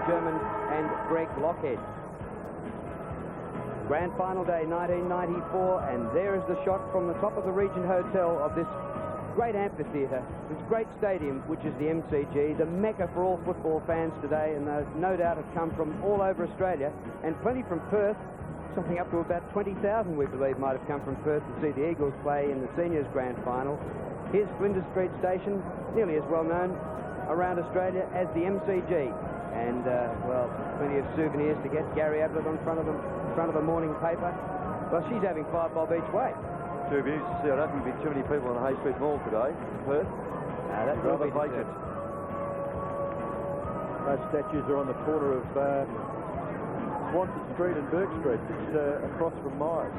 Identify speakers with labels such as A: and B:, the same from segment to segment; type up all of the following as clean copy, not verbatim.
A: German and Greg Lockhead. Grand Final Day 1994, and there is the shot from the top of the Regent Hotel of this great amphitheatre, this great stadium, which is the MCG, the mecca for all football fans today, and those no doubt have come from all over Australia, and plenty from Perth. Something up to about 20,000, we believe, might have come from Perth to see the Eagles play in the Seniors Grand Final. Here's Flinders Street Station, nearly as well known around Australia as the MCG. And, well, plenty of souvenirs to get. Gary Ablett on front of the morning paper. Well, she's having 5 bob each way.
B: Too amused to see. I don't think there'll be too many people in the Hay Street Mall today in Perth.
A: That's rather
B: vacant.
C: Those statues are on the corner of Swanson Street and Burke Street, just across from Myers.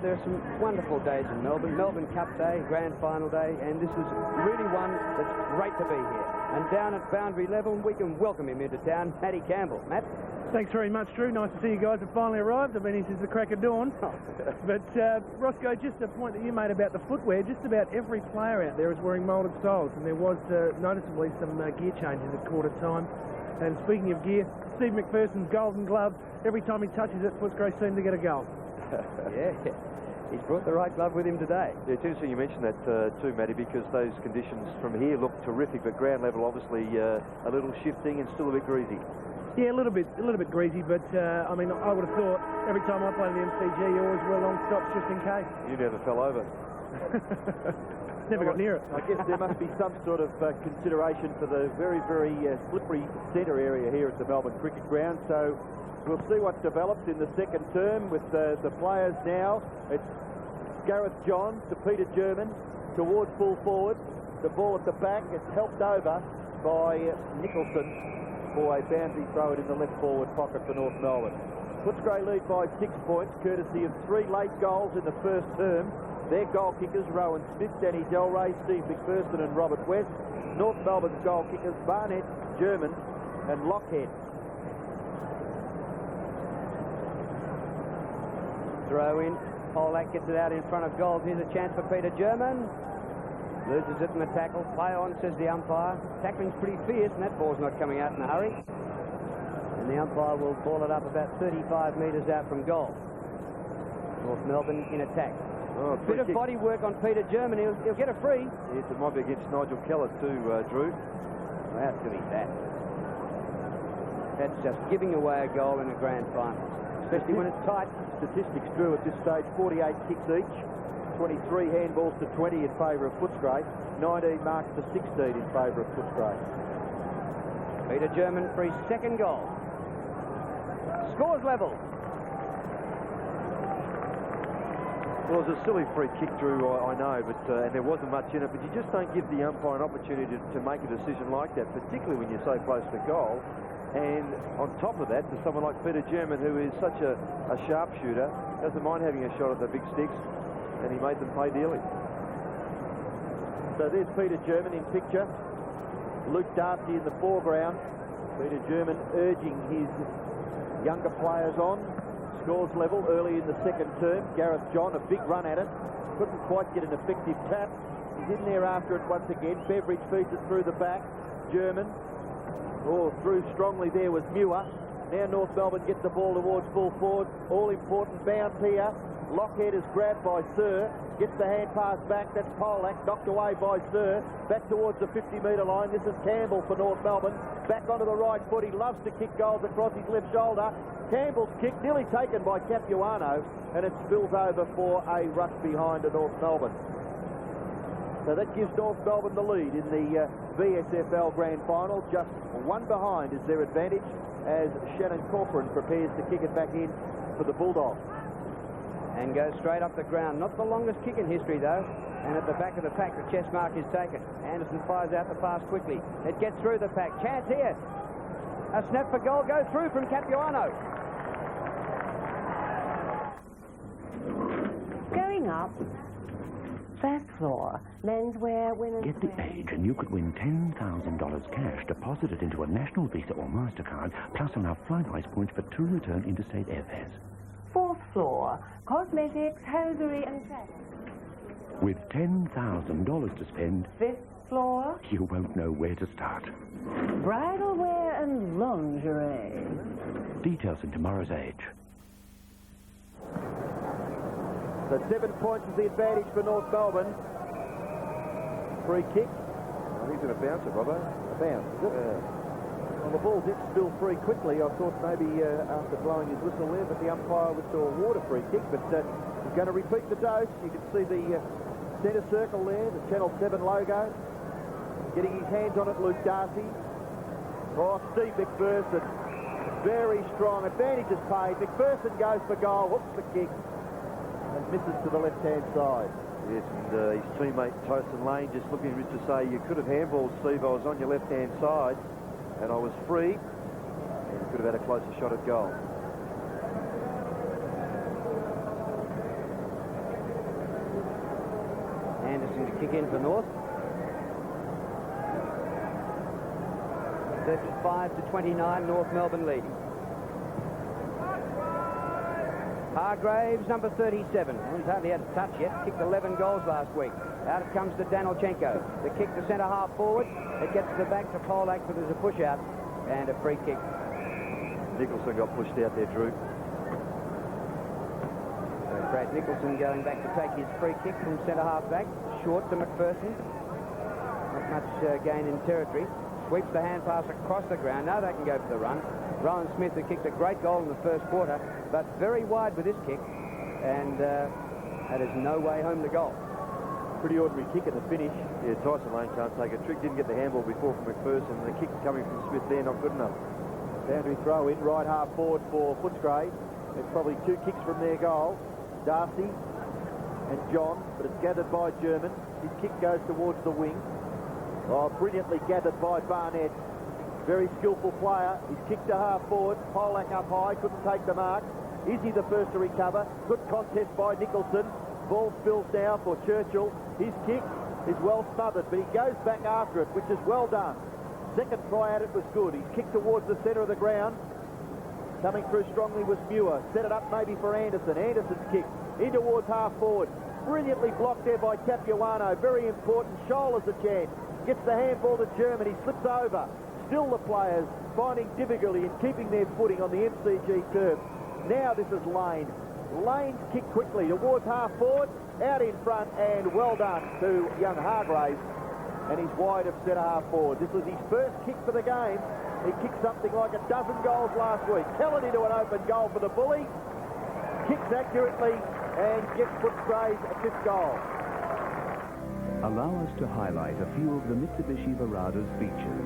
A: There are some wonderful days in Melbourne. Melbourne Cup Day, Grand Final Day, and this is really one that's great to be here. And down at boundary level, we can welcome him into town, Matty Campbell. Matt?
D: Thanks very much, Drew. Nice to see you guys have finally arrived. I've been here since the crack of dawn. But, Roscoe, just a point that you made about the footwear, just about every player out there is wearing moulded soles, and there was noticeably some gear changes at quarter time. And speaking of gear, Steve McPherson's golden glove, every time he touches it, Footscray seems to get a goal.
A: Yeah, he's brought the right glove with him today.
B: Yeah, it's interesting you mentioned that too, Matty, because those conditions from here look terrific, but ground level obviously a little shifting and still a bit greasy.
D: Yeah, a little bit greasy, but I mean, I would have thought every time I play in the MCG, you always wear long stops just in case.
B: You never fell over.
D: Never got near it.
C: I guess there must be some sort of consideration for the very, very slippery centre area here at the Melbourne Cricket Ground. So we'll see what develops in the second term with the players now. It's Gareth Johns to Peter German towards full forward. The ball at the back. It's helped over by Nicholson for a boundary throw it in the left forward pocket for North Melbourne. Footscray lead by 6 points, courtesy of 3 late goals in the first term. Their goal kickers, Rowan Smith, Danny Delray, Steve McPherson and Robert West. North Melbourne's goal kickers, Barnett, German and Lockhead.
A: Throw in. Polak gets it out in front of goals. Here's a chance for Peter German. Loses it in the tackle. Play on, says the umpire. Tackling's pretty fierce, and that ball's not coming out in a hurry. And the umpire will ball it up about 35 metres out from goal. North Melbourne in attack.
B: Oh,
A: a bit of body work on Peter German. He'll get a free.
B: Yes, it might be against Nigel Keller too, Drew.
A: Well, how silly is that? That's just giving away a goal in a grand final, especially when it's tight.
C: Statistics, Drew, at this stage, 48 kicks each, 23 handballs to 20 in favour of Footscray, 19 marks to 16 in favour of Footscray.
A: Peter German for his second goal. Scores level.
B: Well, it was a silly free kick, Drew, I know, but and there wasn't much in it, but you just don't give the umpire an opportunity to make a decision like that, particularly when you're so close to goal. And on top of that, to someone like Peter German, who is such a sharpshooter, doesn't mind having a shot at the big sticks, and he made them pay dearly.
C: So there's Peter German in picture. Luke Darcy in the foreground. Peter German urging his younger players on. Scores level early in the second term. Gareth John, a big run at it. Couldn't quite get an effective tap. He's in there after it once again. Beveridge feeds it through the back. German. Oh, through strongly there was Muir. Now North Melbourne gets the ball towards full forward. All important bounce here. Lockhead is grabbed by Sir. Gets the hand pass back. That's Polak. Knocked away by Sir. Back towards the 50-metre line. This is Campbell for North Melbourne. Back onto the right foot. He loves to kick goals across his left shoulder. Campbell's kick nearly taken by Capuano, and it spills over for a rush behind to North Melbourne. So that gives North Melbourne the lead in the VSFL Grand Final. Just one behind is their advantage as Shannon Corcoran prepares to kick it back in for the Bulldogs.
A: And goes straight up the ground. Not the longest kick in history, though. And at the back of the pack, the chest mark is taken. Anderson fires out the pass quickly. It gets through the pack. Chance here. A snap for goal goes through from Capuano.
E: Going up. First floor. Menswear, women's
F: Get the age and you could win $10,000 cash deposited into a National Visa or MasterCard, plus enough Flybuys points for 2 return interstate airfares.
E: Fourth floor. Cosmetics, hosiery and sex.
F: With $10,000 to spend,
E: Fifth floor.
F: you won't know where to start.
E: Bridal wear and and lingerie.
F: Details in tomorrow's Age.
C: So 7 points is the advantage for North Melbourne. Free kick.
B: I think he's going to bounce it, Robbo.
C: A bounce, is it? Well, the ball did spill free quickly. I thought maybe after blowing his whistle there, but the umpire was to award a free kick. But he's going to repeat the dose. You can see the centre circle there, the Channel 7 logo. Getting his hands on it, Luke Darcy. Oh, Steve McPherson. Very strong. Advantage is paid. McPherson goes for goal, hooks the kick, and misses to the left-hand side.
B: Yes, and his teammate Tyson Lane just looking to say, you could have handballed, Steve. I was on your left-hand side, and I was free, and you could have had a closer shot at goal.
A: Anderson to kick in for North. 35-29, North Melbourne leading. Hargraves, number 37. He's hardly had a touch yet. Kicked 11 goals last week. Out it comes to Danilchenko. The kick to centre half forward. It gets to the back to Polak, but there's a push out and a free kick.
B: Nicholson got pushed out there, Drew.
A: So Brad Nicholson going back to take his free kick from centre half back. Short to McPherson. Not much gain in territory. Sweeps the hand pass across the ground. Now they can go for the run. Rowan Smith, who kicked a great goal in the first quarter, but very wide with this kick, and that is no way home to goal.
C: Pretty ordinary kick at the finish.
B: Yeah, Tyson Lane can't take a trick. Didn't get the handball before from McPherson. The kick coming from Smith there, not good enough.
C: Boundary throw in, right half forward for Footscray. There's probably 2 kicks from their goal. Darcy and John, but it's gathered by German. His kick goes towards the wing. Oh, brilliantly gathered by Barnett. Very skillful player. He's kicked to half forward. Polak up high, couldn't take the mark. Is he the first to recover? Good contest by Nicholson. Ball spills now for Churchill. His kick is well smothered, but he goes back after it, which is well done. Second try at it was good. He's kicked towards the centre of the ground. Coming through strongly was Muir. Set it up maybe for Anderson. Anderson's kick in towards half forward. Brilliantly blocked there by Capuano. Very important. Scholl has a chance. Gets the handball to German. He slips over. Still the players finding difficulty in keeping their footing on the MCG turf. Now this is Lane. Lane's kick quickly towards half forward. Out in front, and well done to young Hargraves. And he's wide of centre half forward. This was his first kick for the game. He kicked something like a dozen goals last week. Kellen into an open goal for the Bully. Kicks accurately and gets Footscray's 5th goal.
G: Allow us to highlight a few of the Mitsubishi Verada's features.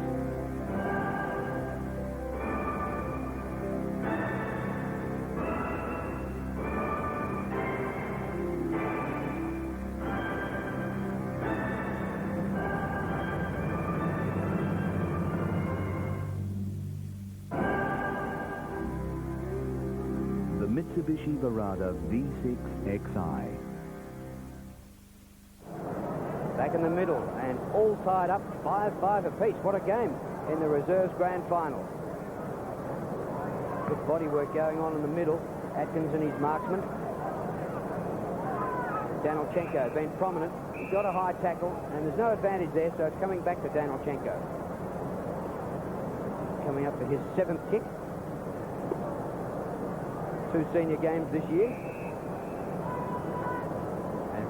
G: The Mitsubishi Verada V6 Xi.
A: Back in the middle, and all tied up 5-5 apiece. What a game in the reserves grand final. Good bodywork going on in the middle. Atkins and his marksman. Danilchenko been prominent. He's got a high tackle, and there's no advantage there, so it's coming back to Danilchenko. Coming up for his 7th kick. 2 senior games this year.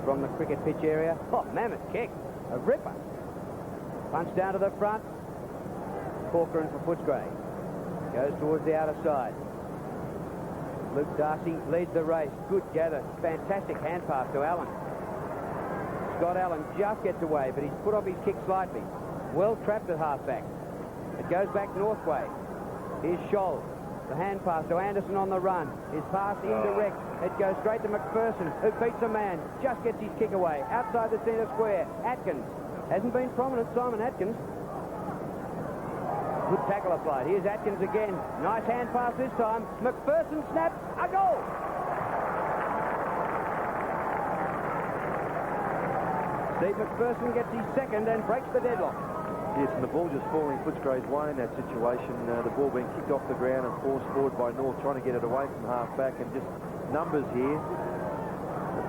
A: From the cricket pitch area. Oh, mammoth kick. A ripper. Punch down to the front. Corcoran for Footscray. Goes towards the outer side. Luke Darcy leads the race. Good gather. Fantastic hand pass to Allen. Scott Allen just gets away, but he's put off his kick slightly. Well trapped at half-back. It goes back North way. Here's Scholl. The hand pass to Anderson on the run. His pass indirect. It goes straight to McPherson, who beats a man. Just gets his kick away. Outside the centre square. Atkins. Hasn't been prominent, Simon Atkins. Good tackle applied. Here's Atkins again. Nice hand pass this time. McPherson snaps. A goal! Steve McPherson gets his 2nd and breaks the deadlock.
B: Yes, and the ball just falling Footscray's way in that situation. The ball being kicked off the ground and forced forward by North, trying to get it away from half-back, and just numbers here.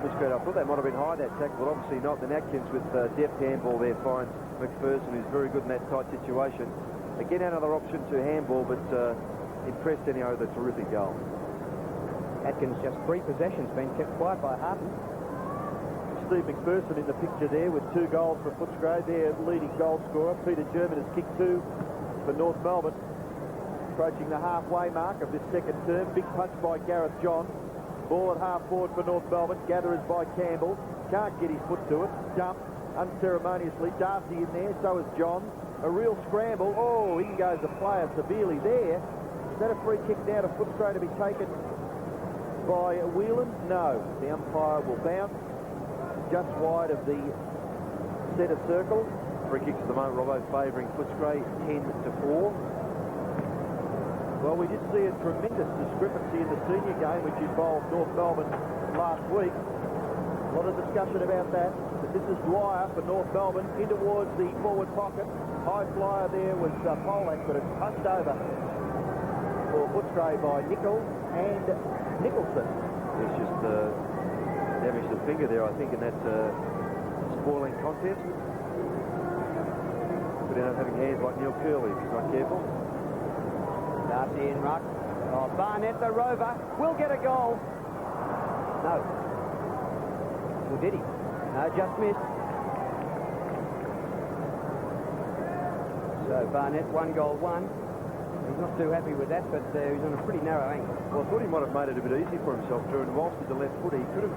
B: Footscray, I thought that might have been high, that tackle, but obviously not. Then Atkins with deft handball there finds McPherson, who's very good in that tight situation. Again, another option to handball, but impressed anyhow with a terrific goal.
A: Atkins just 3 possessions, been kept quiet by Harton.
C: Steve McPherson in the picture there with 2 goals for Footscray. Their leading goal scorer. Peter German has kicked 2 for North Melbourne. Approaching the halfway mark of this second term. Big punch by Gareth John. Ball at half forward for North Melbourne. Gatherers by Campbell. Can't get his foot to it. Jump unceremoniously. Darcy in there. So is John. A real scramble. Oh, in goes the player severely there. Is that a free kick now to Footscray to be taken by Whelan? No. The umpire will bounce just wide of the centre circle.
B: Free kicks at the moment, Robbo, favouring Footscray 10-4.
C: Well, we did see a tremendous discrepancy in the senior game, which involved North Melbourne last week. A lot of discussion about that. But this is Dwyer for North Melbourne in towards the forward pocket. High flyer there was Polak, but it's punched over for Footscray by Nicol and Nicholson.
B: He's just damaged the finger there, I think, in that spoiling contest. Could end up having hands like Neil Curley if he's not careful.
A: Darcy in ruck. Oh, Barnett, the rover, will get a goal. No. Or did he? No, just missed. So Barnett, 1 goal, 1. He's not too happy with that, but he's on a pretty narrow angle.
B: Well, I thought he might have made it a bit easy for himself, Drew, and whilst with the left foot, he could have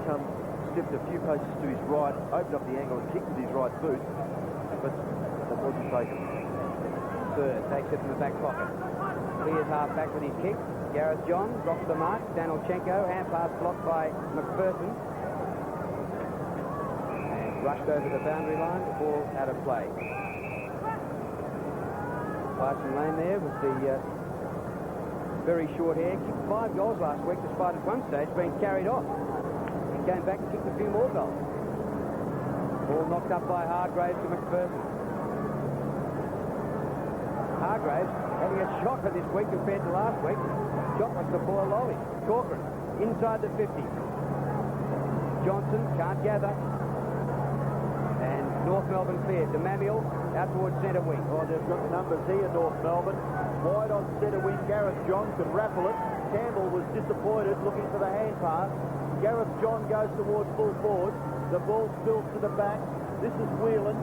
B: stepped a few paces to his right, opened up the angle and kicked with his right boot, but that wasn't taken.
A: Third takes it from the back pocket. Clears half back with his kick. Gareth John drops the mark. Danilchenko, hand pass blocked by McPherson. And rushed over the boundary line, the ball out of play. Parson Lane there with the very short hair. Kicked 5 goals last week, despite at one stage being carried off. And came back and kicked a few more goals. Ball knocked up by Hargraves to McPherson. Hargraves having a shocker this week compared to last week. Shot was before Lowy. Corcoran inside the 50. Johnson can't gather. And North Melbourne cleared. The Manuel out towards centre wing.
C: Oh, they've got numbers here, North Melbourne. Wide on centre wing, Gareth John can raffle it. Campbell was disappointed, looking for the hand pass. Gareth John goes towards full forward. The ball spills to the back. This is Whelan.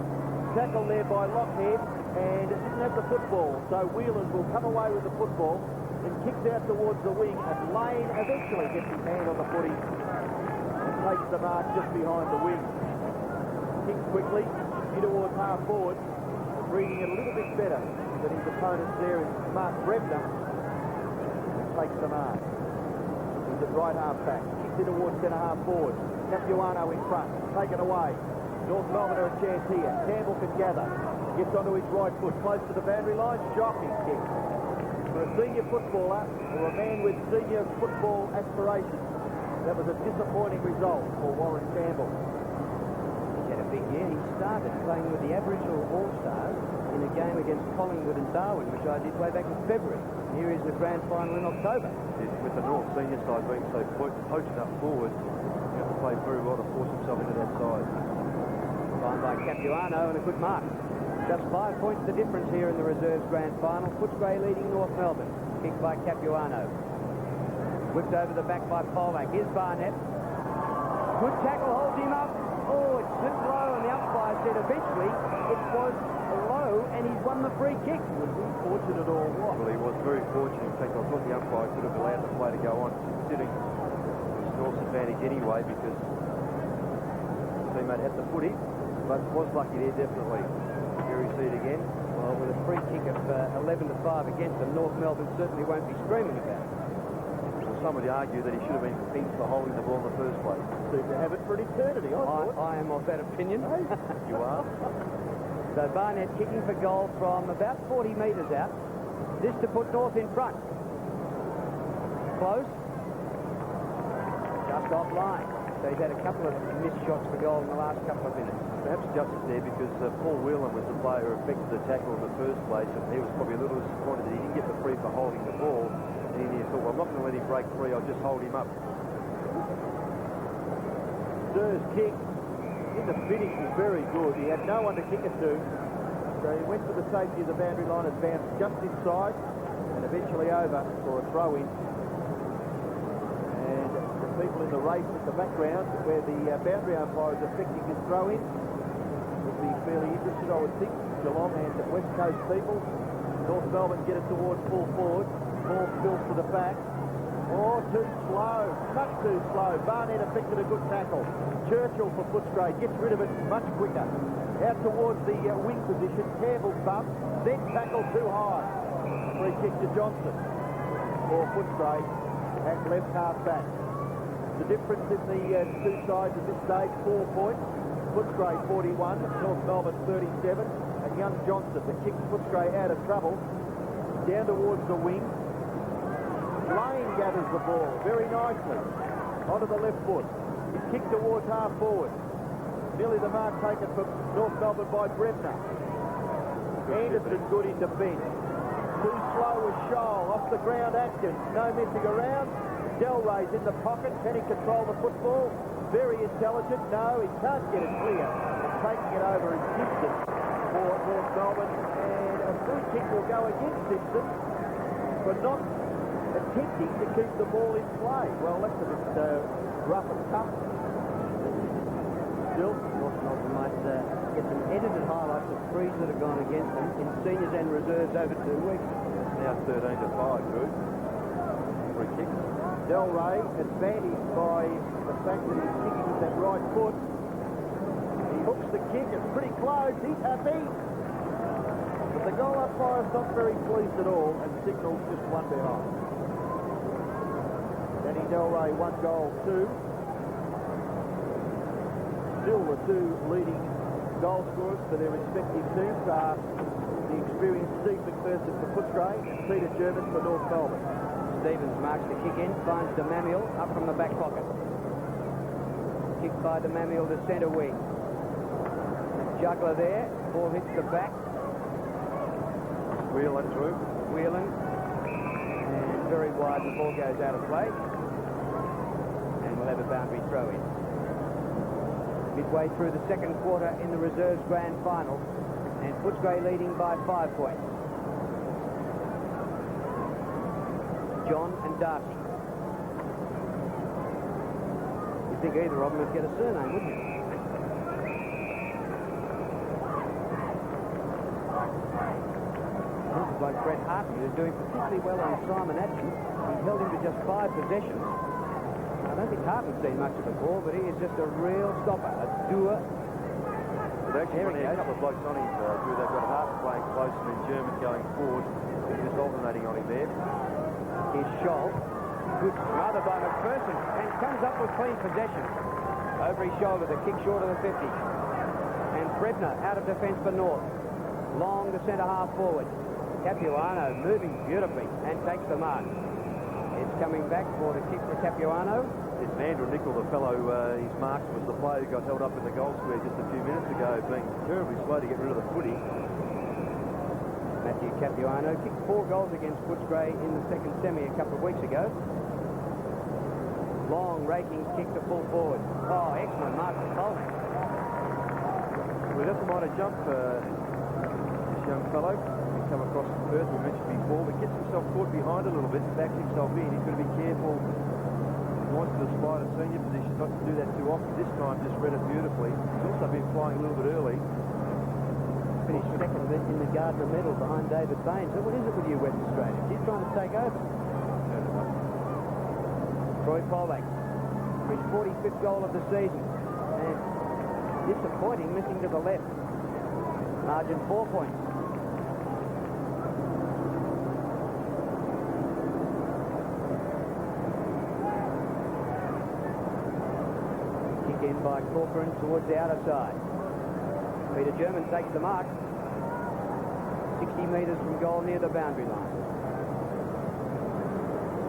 C: Tackle there by Lockhead, and it didn't have the football. So Whelan will come away with the football and kicks out towards the wing. And Lane eventually gets his hand on the footy and takes the mark just behind the wing. Kicks quickly, in towards half forward, reading it a little bit better than his opponents there is Mark Brebner. Takes the mark. He's at right half back. Kicks it towards centre half forward. Capuano in front. Taken away. North Melbourne are a chance here. Campbell can gather. Gets onto his right foot. Close to the boundary line. Shocking kick. For a senior footballer or a man with senior football aspirations, that was a disappointing result for Warren Campbell.
A: He's had a big year. He started playing with the Aboriginal All-Stars in a game against Collingwood and Darwin, which I did way back in February. Here is the grand final in October.
B: With the North senior side being so potent up forward, you have to play very well to force himself into that side.
A: Found by Capuano and a good mark. Just 5 points the difference here in the reserves grand final. Footscray leading North Melbourne. Kicked by Capuano. Whipped over the back by Polak. Here's Barnett. Good tackle, holds him up. Oh, it's too low, and the umpire said eventually it was low, and he's won the free kick.
C: Was he fortunate or what?
B: Well, he was very fortunate. In fact, I thought the umpire could have allowed the play to go on, considering his North's advantage anyway, because his teammate had the footy, but was lucky there, definitely. Here we see it again.
A: Well, with a free kick of 11-5 against them, North Melbourne certainly won't be screaming about it.
B: Well, some would argue that he should have been pinned for holding the ball in the first place.
C: Seemed to have it for an eternity, I thought.
A: I am of that opinion.
B: You are?
A: So Barnett kicking for goal from about 40 metres out. This to put North in front. Close. Just offline. So he's had a couple of missed shots for goal in the last couple of minutes.
B: Perhaps justice there because Paul Whelan was the player who affected the tackle in the first place, and he was probably a little disappointed that he didn't get the free for holding the ball. And he thought, well, I'm not going to let him break free, I'll just hold him up.
C: Durr's kick in the finish was very good. He had no one to kick it to. So he went for the safety of the boundary line, advanced just inside, and eventually over for a throw-in. And the people in the race at the background, where the boundary umpire is affecting his throw-in, would be fairly interested, I would think. Geelong and West Coast people. North Melbourne get it towards full forward. Ball spills to the back. Oh, too slow. Much too slow. Barnett affected a good tackle. Churchill for Footscray gets rid of it much quicker. Out towards the wing position. Campbell bump. Then tackle too high. Free kick to Johnson for Footscray at left half back. The difference in the two sides at this stage, 4 points. Footscray 41, North Melbourne 37, and young Johnson that kicks Footscray out of trouble. Down towards the wing. Lane gathers the ball very nicely onto the left foot. He's kicked towards half forward. Nearly the mark taken from North Melbourne by Brebner. Anderson good in defence. Too slow with Scholl. Off the ground, Atkins. No messing around. Delray's in the pocket. Can he control the football? Very intelligent. No, he can't get it clear. And taking it over is Simpson for North Melbourne. And a free kick will go against Simpson for not attempting to keep the ball in play. Well, that's a bit rough and tough. Still,
A: North Melbourne might get some edited highlights of threes that have gone against them in seniors and reserves over 2 weeks.
B: Now 13-5, Drew. Free kick.
C: Delray advantaged by the fact that he's kicking with that right foot. He hooks the kick. It's pretty close. He's happy. But the goal umpire's not very pleased at all and signals just one behind. Danny Delray, 1 goal, 2. Still the two leading goal scorers for their respective teams are the experienced Steve McPherson for Footscray and Peter German for North Melbourne.
A: Stevens marks the kick in, finds DeMamiel up from the back pocket. Kicked by DeMamiel to centre wing. Juggler there, ball hits the back.
B: Whelan through.
A: Whelan. And very wide, the ball goes out of play. And we'll have a boundary throw in. Midway through the second quarter in the reserves grand final, and Footscray leading by 5 points. John and Darcy. You'd think either of them would get a surname, wouldn't you? Looks like Brett Hartley, who's doing particularly well on Simon Atkins. He held him to just 5 possessions. I don't think Hartman's seen much of the ball, but he is just a real stopper, a doer.
B: But actually, when a couple of blokes on him, Drew, they've got Hart playing close and then German going forward. He's just alternating on him there.
A: Here's Scholl. Good rather by McPherson, and comes up with clean possession. Over his shoulder, the kick short of the 50. And Brebner out of defence for North. Long to centre half forward. Capuano moving beautifully and takes the mark. It's coming back for the kick for Capuano.
B: It's Andrew Nicol, the fellow he's marked, was the player who got held up in the goal square just a few minutes ago, being terribly slow to get rid of the footy.
A: Matthew Capuano kicked 4 goals against Footscray in the second semi a couple of weeks ago. Long raking kick to full forward. Oh, excellent mark for Coleman.
B: We just might have jumped this young fellow. He's come across Perth, we mentioned before, but gets himself caught behind a little bit and backs himself in. He's got to be careful. He wants to aspire to senior position, not to do that too often. This time just read it beautifully. He's also been flying a little bit early.
A: Finished second in the Gardner medal behind David Bain. So what is it with you West Australians? He's trying to take over. Troy Pollack for his 45th goal of the season. And disappointing, missing to the left. Margin 4 points. Kick in by Corcoran towards the outer side. Peter German takes the mark. 60 metres from goal near the boundary line.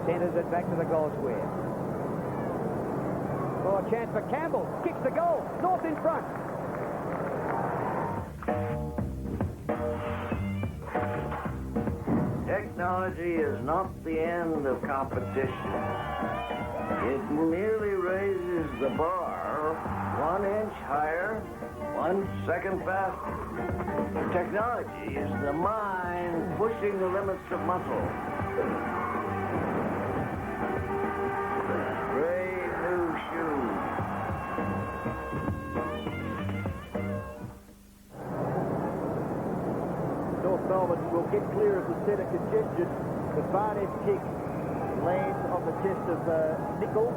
A: Centres it back to the goal square. Oh, a chance for Campbell. Kicks the goal. North in front.
H: Technology is not the end of competition. It merely raises the bar. are 1 inch higher, 1 second faster. Technology is the mind pushing the limits of muscle. Great new shoes.
C: North Melbourne will get clear of the centre congestion. The Barnett kick lands on the chest of Nichols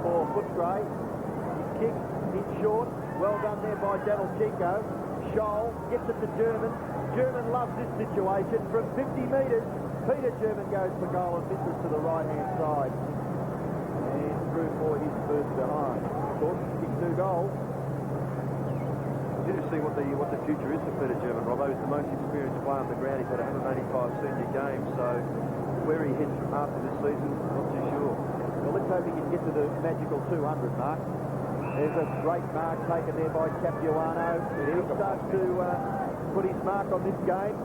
C: for Footscray. His kick in short. Well done there by Daniel Chico. Scholl gets it to German. German loves this situation. From 50 metres, Peter German goes for goal and misses to the right-hand side. And through for his first behind. Thornton kicked 2 goals.
B: Interesting to see what the future is for Peter German, Robbo. He's the most experienced player on the ground. He's had 185 senior games, so where he heads after this season, not too sure.
C: Well, let's hope he can get to the magical 200 mark. There's a great mark taken there by Capuano. He starts to put his mark on this game.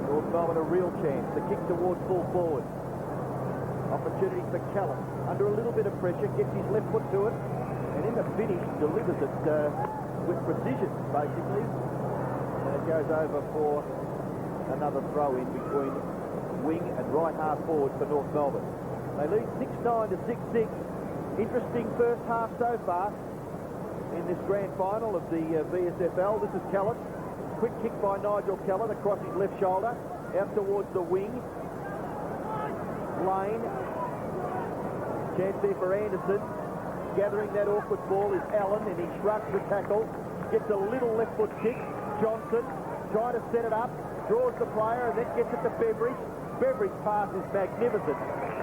C: North Melbourne a real chance. The kick towards full forward. Opportunity for Callum. Under a little bit of pressure, gets his left foot to it, and in the finish delivers it with precision, basically. And it goes over for another throw in between wing and right half forward for North Melbourne. They lead 6-9 to 6-6. Interesting first half so far in this grand final of the VSFL. This is Keller. Quick kick by Nigel Keller across his left shoulder, out towards the wing. Lane. Chance there for Anderson. Gathering that awkward ball is Allen, and he shrugs the tackle. Gets a little left foot kick. Johnson trying to set it up. Draws the player and then gets it to Beveridge. Beveridge pass is magnificent.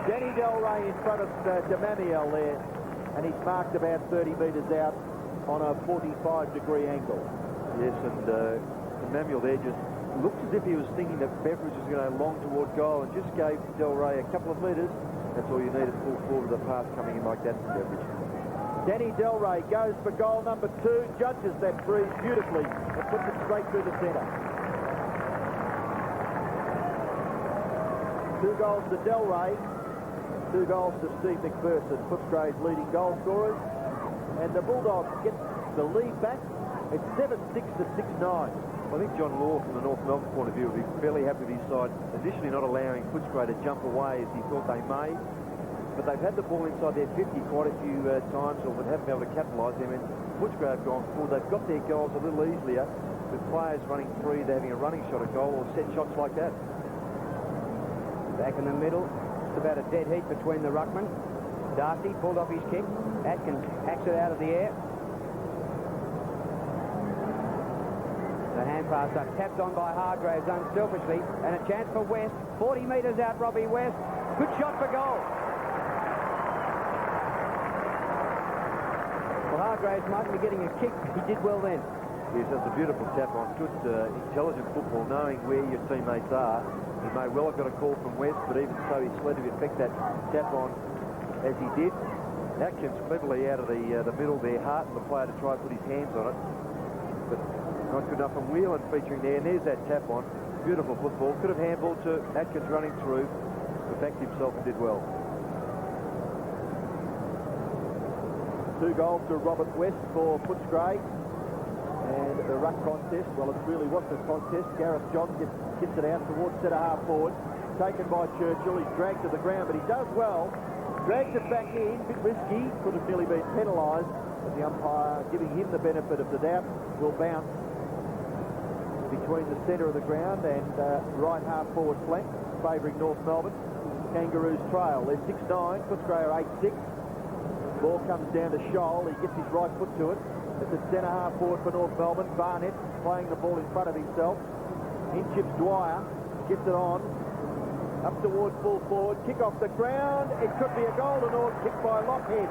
C: Danny Del Rey in front of Demamiel there, and he's marked about 30 metres out on a 45-degree angle.
B: Yes, and Demamiel there just looks as if he was thinking that Beveridge was going to go long toward goal and just gave Del Rey a couple of metres. That's all you need at full forward with a pass coming in like that from Beveridge.
C: Danny Del Rey goes for goal number 2, judges that breeze beautifully and puts it straight through the centre. 2 goals to Del Rey, 2 goals to Steve McPherson, Footscray's leading goal scorers. And the Bulldogs get the lead back. It's 7-6 to 6-9.
B: I think John Law, from the North Melbourne point of view, will be fairly happy with his side, initially not allowing Footscray to jump away as he thought they may. But they've had the ball inside their 50 quite a few times, or haven't been able to capitalise them. And Footscray have gone forward. They've got their goals a little easier with players running free. They're having a running shot at goal or set shots like that.
A: Back in the middle, it's about a dead heat between the ruckman. Darcy pulled off his kick. Atkins hacks it out of the air. The hand pass up, tapped on by Hargraves unselfishly, and a chance for West. 40 metres out, Robbie West. Good shot for goal. Well, Hargraves mightn't be getting a kick. He did well then.
B: Yes, that's a beautiful tap on. Good, intelligent football, knowing where your teammates are. He may well have got a call from West, but even so, he slid to effect that tap on as he did. Atkins cleverly out of the middle there, heartened the player to try and put his hands on it. But not good enough. And Whelan featuring there, and there's that tap on. Beautiful football. Could have handballed to Atkins running through, but backed himself and did well.
C: 2 goals to Robert West for Footscray. And the ruck contest, well, it really wasn't a contest. Gareth John gets it out towards centre-half forward. Taken by Churchill. He's dragged to the ground, but he does well. Drags it back in. Bit risky. Could have nearly been penalised. But the umpire, giving him the benefit of the doubt, will bounce between the centre of the ground and right half forward flank, favouring North Melbourne. Kangaroos trail. They're 6-9. Footscray are 8-6. Ball comes down to Scholl. He gets his right foot to it. It's a centre-half forward for North Melbourne. Barnett playing the ball in front of himself. In chips Dwyer. Gets it on. Up towards full forward. Kick off the ground. It could be a goal to North. Kick by Lockhead.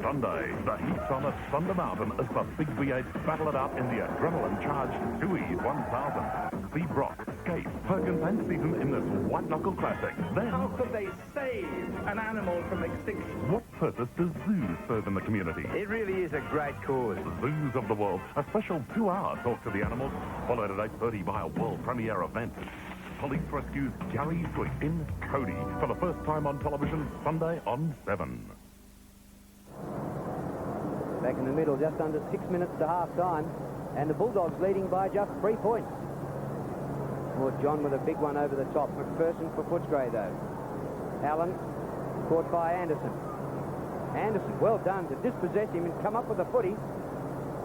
I: Sunday, the heat's on at Thunder Mountain as the big V8s battle it out in the adrenaline-charged Dewey 1000. See Brock, Skate, Perkins and Seaton in this white-knuckle classic. Then,
J: how could they save an animal from extinction?
I: What purpose does zoos serve in the community?
J: It really is a great cause.
I: Zoos of the World, a special 2-hour talk to the animals, followed at 8:30 by a world premiere event. Police rescues Gary Sweet in Cody for the first time on television Sunday on 7.
A: in the middle, just under 6 minutes to half-time. And the Bulldogs leading by just 3 points. Well, John with a big one over the top. McPherson for Footscray, though. Allen caught by Anderson. Anderson, well done to dispossess him and come up with a footy.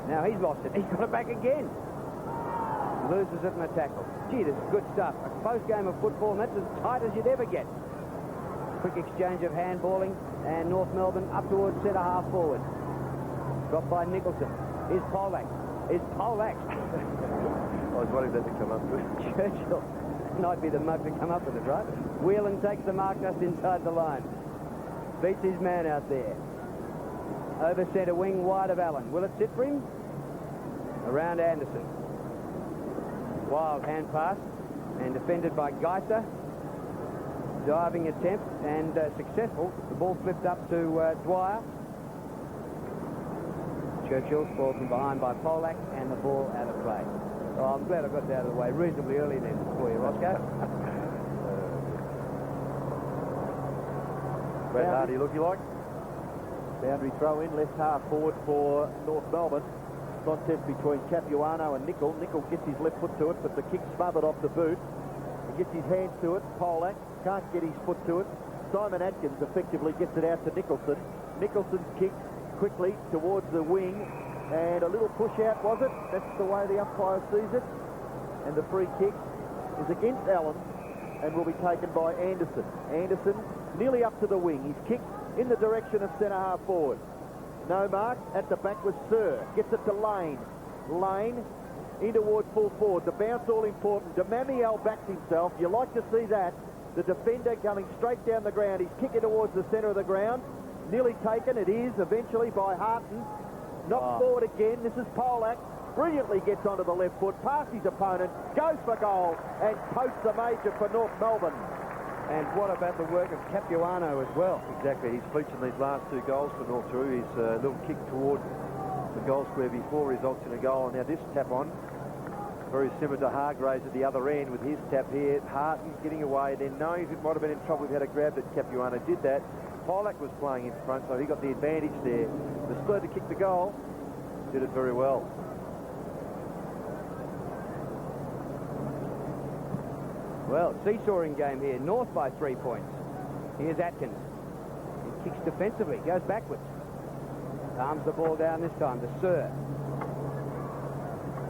A: Now he's lost it. He's got it back again. Loses it in a tackle. Gee, this is good stuff. A close game of football, and that's as tight as you'd ever get. Quick exchange of handballing, and North Melbourne up towards centre half forward. Dropped by Nicholson. Here's Polak.
B: I was wanting that to come up with.
A: Churchill might be the mug to come up with it, right? Whelan takes the mark just inside the line. Beats his man out there. Over centre wing, wide of Allen. Will it sit for him? Around Anderson. Wild hand pass and defended by Geiser. Diving attempt and successful. The ball flipped up to Dwyer. Churchill's ball from behind by Polak and the ball out of play. Oh, I'm glad I got that out of the way reasonably early then for you, Roscoe.
B: Brad Hardy look you like?
C: Boundary throw in, left half forward for North Melbourne. Contest between Capuano and Nicol. Nicol gets his left foot to it, but the kick smothered off the boot. He gets his hands to it. Polak can't get his foot to it. Simon Atkins effectively gets it out to Nicholson. Nicholson's kick quickly towards the wing, and a little push out, was it? That's the way the umpire sees it. And the free kick is against Allen and will be taken by Anderson. Anderson nearly up to the wing. He's kicked in the direction of centre half forward. No mark. At the back was Sir. Gets it to Lane. Lane in towards full forward. The bounce all important. Demamiel backs himself. You like to see that. The defender coming straight down the ground. He's kicking towards the centre of the ground. Nearly taken. It is eventually by Harton. Knocked forward again. This is Polak. Brilliantly gets onto the left foot, past his opponent, goes for goal, and posts a major for North Melbourne.
A: And what about the work of Capuano as well?
B: Exactly. He's featured in these last 2 goals for North through. His little kick toward the goal square before results in a goal. And now this tap on, very similar to Hargraves at the other end with his tap here. Harton getting away, then knowing it might have been in trouble, we've had a grab that Capuano did that. Polak was playing in front, so he got the advantage there. The spur to kick the goal, did it very well.
A: Well, seesawing game here. North by 3 points. Here's Atkins. He kicks defensively, goes backwards. Palms the ball down this time to Sir.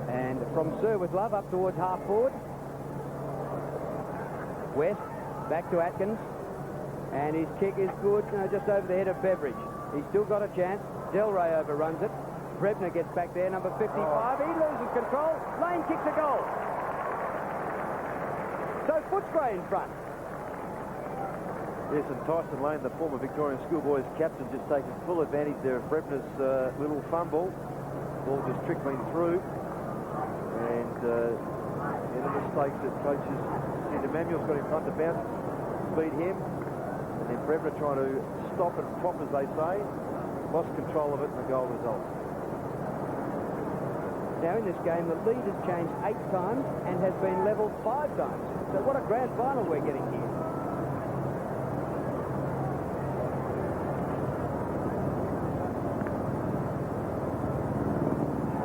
A: And from Sir with love up towards half forward. West, back to Atkins. And his kick is good, just over the head of Beveridge. He's still got a chance. Delray overruns it. Brebner gets back there, number 55. He loses control. Lane kicks a goal. So Footscray in front.
B: Yes, and Tyson Lane, the former Victorian schoolboys captain, just taking full advantage there of Brebner's little fumble. Ball just trickling through. And the mistakes that coaches see. Manuel's got in front to bounce, beat him. And then Brebner trying to stop and prop, as they say. Lost control of it, and the goal results.
A: Now in this game, the lead has changed 8 times and has been levelled 5 times. So what a grand final we're getting here.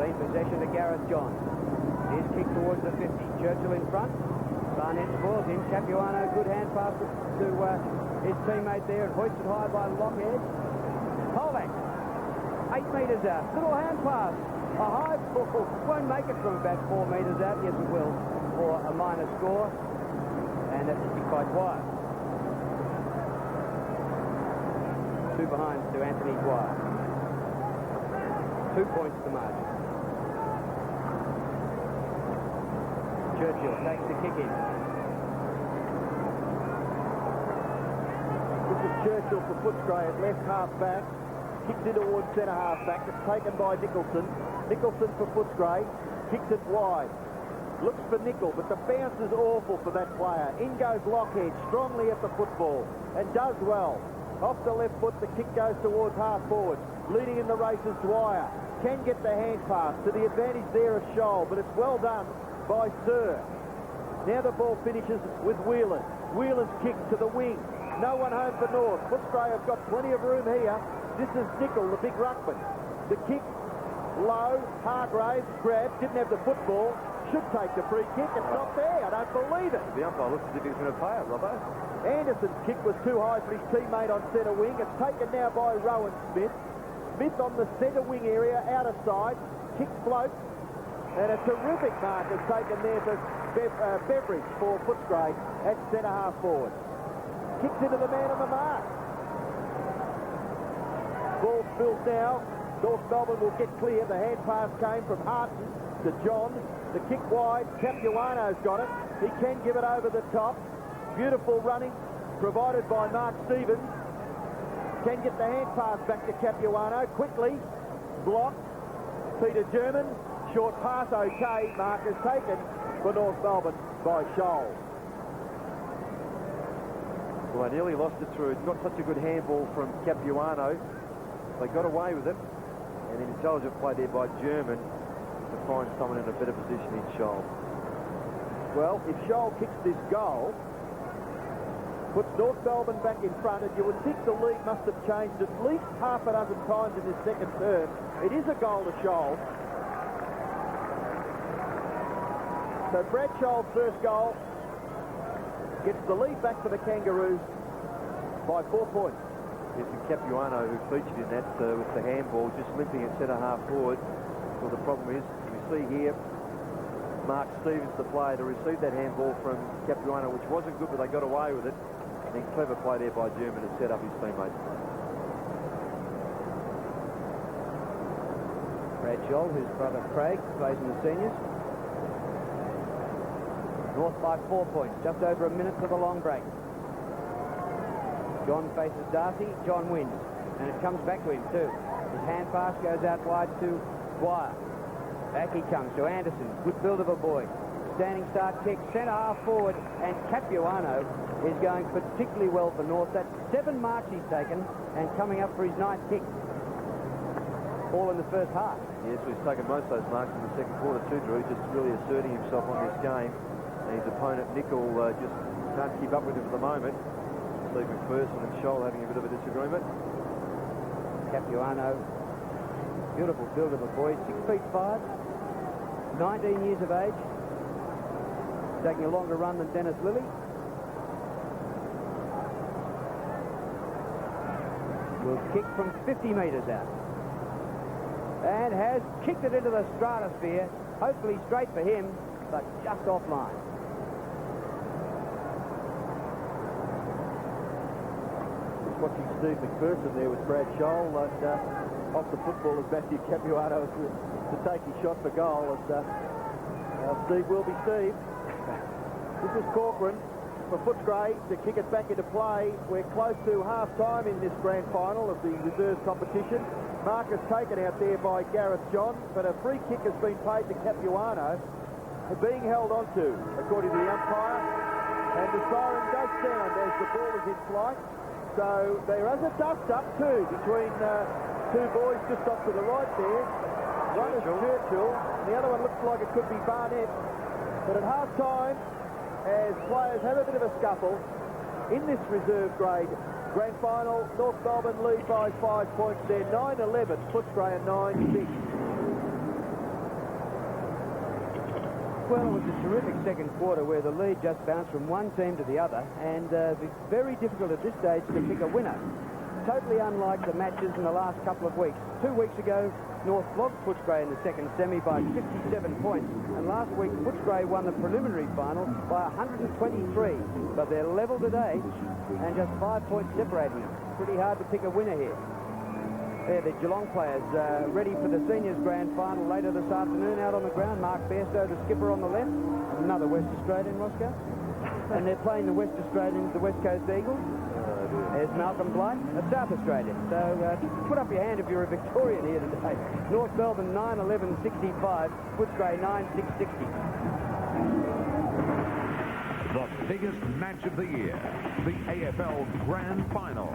A: Clean possession to Gareth John. His kick towards the 50. Churchill in front. Barnett scores in. Capuano, good hand pass to his teammate there and hoisted high by Lockhead. Polak, 8 metres out. Little hand pass. A high ball. Won't make it from about 4 metres out. Yes, it will. For a minor score. And that's kicked by Dwyer. 2 behind to Anthony Dwyer. 2 points to margin. Churchill takes the kick in.
C: This is Churchill for Footscray at left half back. Kicks it towards centre half back. It's taken by Nicholson. Nicholson for Footscray. Kicks it wide. Looks for Nicol, but the bounce is awful for that player. In goes Lockhead, strongly at the football, and does well. Off the left foot, the kick goes towards half forward. Leading in the race is Dwyer. Can get the hand pass to the advantage there of Scholl, but it's well done by Sir. Now the ball finishes with Whelan. Whelan's kick to the wing. No one home for North. Footscray have got plenty of room here. This is Nicol, the big ruckman. The kick, low, Hargraves grabbed, didn't have the football, should take the free kick. It's not there, I don't believe it.
B: The umpire looks as if he's going to pay it, Robbo.
C: Anderson's kick was too high for his teammate on centre wing. It's taken now by Rowan Smith. Smith on the centre wing area, out of side. Kick floats. And a terrific mark is taken there for Beveridge for Footscray at centre half forward. Kicks into the man on the mark. Ball spills now. North Melbourne will get clear. The hand pass came from Harton to John. The kick wide. Capuano's got it. He can give it over the top. Beautiful running provided by Mark Stevens. Can get the hand pass back to Capuano. Quickly. Blocked. Peter German. Short pass, okay. Mark is taken for North Melbourne by Scholl.
B: Well, they nearly lost it through. Not such a good handball from Capuano. They got away with it. And an intelligent play there by German to find someone in a better position in Scholl.
C: Well, if Scholl kicks this goal, puts North Melbourne back in front, and you would think the lead must have changed at least half a dozen times in this second term. It is a goal to Scholl. So Brad Scholl's first goal gets the lead back to the Kangaroos by 4 points.
B: Yes, and Capuano, who featured in that with the handball, just limping at centre half forward. Well, the problem is, we see here, Mark Stevens, the player, to receive that handball from Capuano, which wasn't good, but they got away with it. And then clever play there by German to set up his teammate.
A: Brad Scholl, whose brother Craig plays in the seniors. North by 4 points, just over a minute to the long break. John faces Darcy, John wins, and it comes back to him too. His hand pass goes out wide to Dwyer. Back he comes to Anderson, good build of a boy. Standing start kick, centre half forward, and Capuano is going particularly well for North. That's 7 marks he's taken, and coming up for his 9th kick. All in the first half.
B: Yes, he's taken most of those marks in the second quarter too, Drew, just really asserting himself on this game. And his opponent, Nickel, just can't keep up with him at the moment. Steve McPherson and Scholl having a bit of a disagreement.
A: Capuano, beautiful build of a boy, 6 feet 5, 19 years of age, taking a longer run than Dennis Lilly. Will kick from 50 metres out. And has kicked it into the stratosphere, hopefully straight for him, but just offline.
C: Watching Steve McPherson there with Brad Scholl, and off the football as Matthew Capuano to take his shot for goal. And Steve will be Steve. This is Corcoran for Footscray to kick it back into play. We're close to half-time in this grand final of the reserves competition. Marcus taken out there by Gareth John, but a free kick has been paid to Capuano, being held onto, according to the umpire. And the siren does sound as the ball is in flight. So there is a dust-up too between 2 boys just off to the right there. One is Churchill, and the other one looks like it could be Barnett. But at half-time, as players have a bit of a scuffle, in this reserve grade grand final, North Melbourne lead by 5 points there, 9-11, Footscray and 9-6.
A: Well, it was a terrific second quarter where the lead just bounced from one team to the other, and it's very difficult at this stage to pick a winner. Totally unlike the matches in the last couple of weeks. 2 weeks ago, North flogged Footscray in the second semi by 57 points, and last week Footscray won the preliminary final by 123, but they're level today, and just 5 points separating them. Pretty hard to pick a winner here. There, the Geelong players ready for the seniors grand final later this afternoon out on the ground. Mark Bairstow, the skipper, on the left. Another West Australian, Roscoe. And they're playing the West Australians, the West Coast Eagles. There's Malcolm Blight, a South Australian. So put up your hand if you're a Victorian here today. North Melbourne 9-11-65, Footscray 9-6-60.
I: The biggest match of the year, the AFL Grand Final.